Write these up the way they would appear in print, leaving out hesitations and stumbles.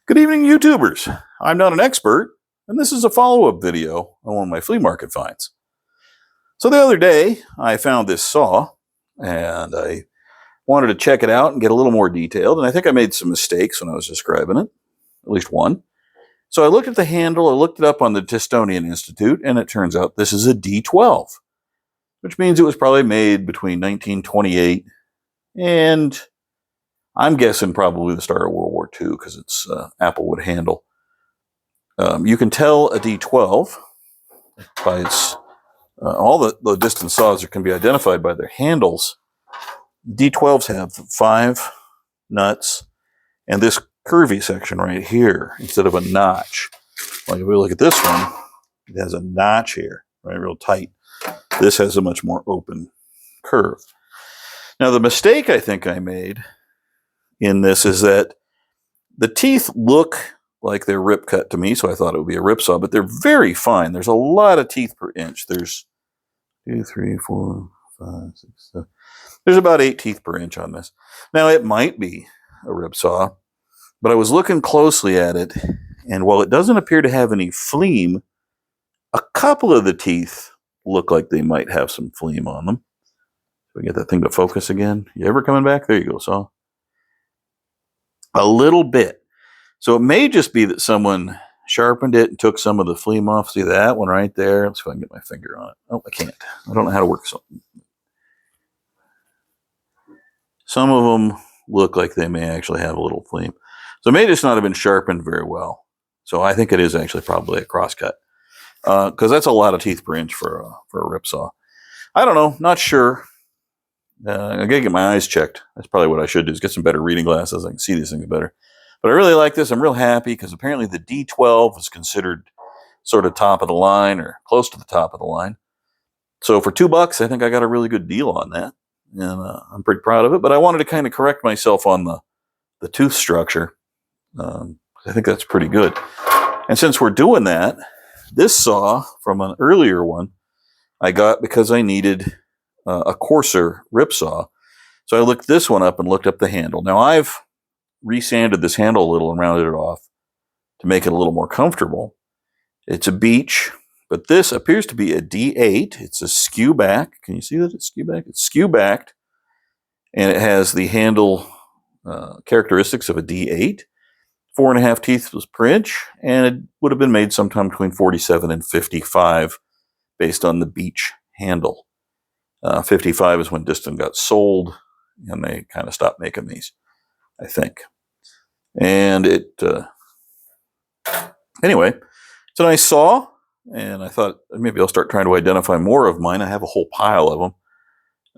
Good evening, YouTubers. I'm not an expert, and this is a follow-up video on one of my flea market finds. So the other day, I found this saw, and I wanted to check it out and get a little more detailed, and I think I made some mistakes when I was describing it, at least one. So I looked at the handle, I looked it up on the Disston Institute, and it turns out this is a D12, which means it was probably made between 1928 and I'm guessing probably the start of World War II because it's applewood handle. You can tell a D12 by its, all the Disston saws can be identified by their handles. D12s have 5 nuts and this curvy section right here instead of a notch. Like if we look at this one, it has a notch here, right, real tight. This has a much more open curve. Now the mistake I think I made in this is that the teeth look like they're rip cut to me, so I thought it would be a rip saw, but they're very fine. There's a lot of teeth per inch. There's 2, 3, 4, 5, 6, 7. There's about 8 teeth per inch on this. Now it might be a rip saw, but I was looking closely at it, and while it doesn't appear to have any phlegm, a couple of the teeth look like they might have some phlegm on them. We get that thing to focus again. You ever coming back? There you go, saw. A little bit. So it may just be that someone sharpened it and took some of the phlegm off. See that one right there? Let's see if I can get my finger on it. Oh, I can't. I don't know how to work something. Some of them look like they may actually have a little phlegm. So it may just not have been sharpened very well. So I think it is actually probably a crosscut. Because that's a lot of teeth per inch for a rip saw. I don't know. Not sure. I gotta get my eyes checked. That's probably what I should do, is get some better reading glasses. I can see these things better. But I really like this. I'm real happy because apparently the D12 is considered sort of top of the line or close to the top of the line. So for $2, I think I got a really good deal on that. And I'm pretty proud of it. But I wanted to kind of correct myself on the tooth structure. I think that's pretty good. And since we're doing that, this saw from an earlier one I got because I needed a coarser rip saw. So I looked this one up and looked up the handle. Now I've resanded this handle a little and rounded it off to make it a little more comfortable. It's a beech, but this appears to be a D8. It's a skew back. Can you see that it's skew back? It's skew backed, and it has the handle characteristics of a D8. 4.5 teeth per inch, and it would have been made sometime between 47 and 55 based on the beech handle. 55 is when Disston got sold, and they kind of stopped making these, I think. And it, anyway, it's a nice saw, and I thought maybe I'll start trying to identify more of mine. I have a whole pile of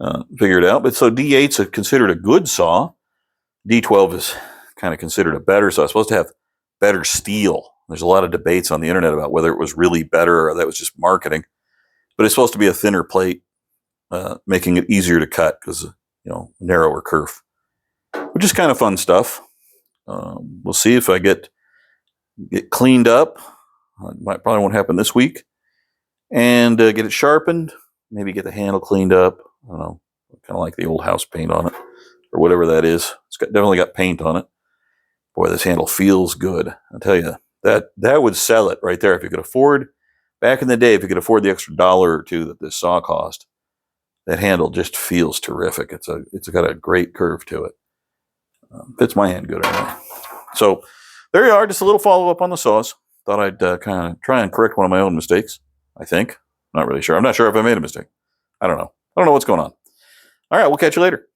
them figured out. But so D8's considered a good saw. D12 is kind of considered a better saw. It's supposed to have better steel. There's a lot of debates on the internet about whether it was really better or that was just marketing. But it's supposed to be a thinner plate, making it easier to cut because, you know, narrower kerf, which is kind of fun stuff. We'll see if I get cleaned up. Probably won't happen this week. And get it sharpened. Maybe get the handle cleaned up. I don't know, kind of like the old house paint on it or whatever that is. It's definitely got paint on it. Boy, this handle feels good. I'll tell you, that would sell it right there. If you could afford, back in the day, if you could afford the extra $1 or $2 that this saw cost, that handle just feels terrific. It's got a great curve to it. Fits my hand good anyway. So there you are, just a little follow-up on the saws. Thought I'd kind of try and correct one of my own mistakes, I think. Not really sure. I'm not sure if I made a mistake. I don't know. I don't know what's going on. All right, we'll catch you later.